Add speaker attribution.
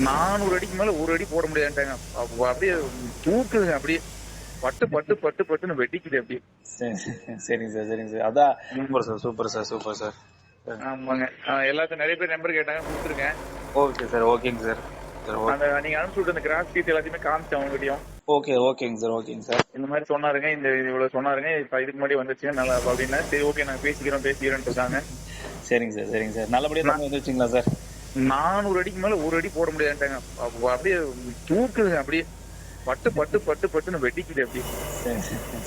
Speaker 1: 400 அடிக்கு மேல ஒரு அடி போட முடியாதுட்டாங்க. அப்படியே தூக்குதுங்க அப்படியே. பட்டு பட்டு பட்டு பட்டுன்னு வெட்டிக்குது அப்படியே.
Speaker 2: சரிங்க சார், சரிங்க சார். அதான்
Speaker 1: ம்.
Speaker 2: Super sir, super sir, super sir.
Speaker 1: ஆமாங்க. எல்லாத்தையும் நிறைய பேர் நம்பர் கேட்டாங்க, கொடுத்துருக்கேன்.
Speaker 2: ஓகே சார், ஓகேங்க சார்.
Speaker 1: அந்த நீங்க அனுப்பிச்சு விட்டு அந்த கிராஸ் ஷீட் எல்லாத்தையுமே காமிச்சேன் அவங்ககிட்டயும்.
Speaker 2: ஓகே, ஓகேங்க சார், ஓகேங்க சார்.
Speaker 1: இந்த மாதிரி சொன்னாருங்க, இந்த இவ்வளவு சொன்னாருங்க, இப்ப இதுக்கு முன்னாடி வந்துச்சுங்க நல்லா அப்படின்னா சரி ஓகே நாங்க பேசிக்கிறோம் இருக்காங்க.
Speaker 2: சரிங்க சார், சரிங்க சார். நல்லபடியா தண்ணி வந்துருச்சுங்களா சார்?
Speaker 1: 400 அடிக்கு மேல ஒரு அடி போட முடியாதுட்டாங்க. அப்படியே தூக்குதுங்க அப்படியே. பட்டு பட்டு பட்டு பட்டுன்னு வெட்டிக்குது அப்படியே.
Speaker 2: சரி, சரி.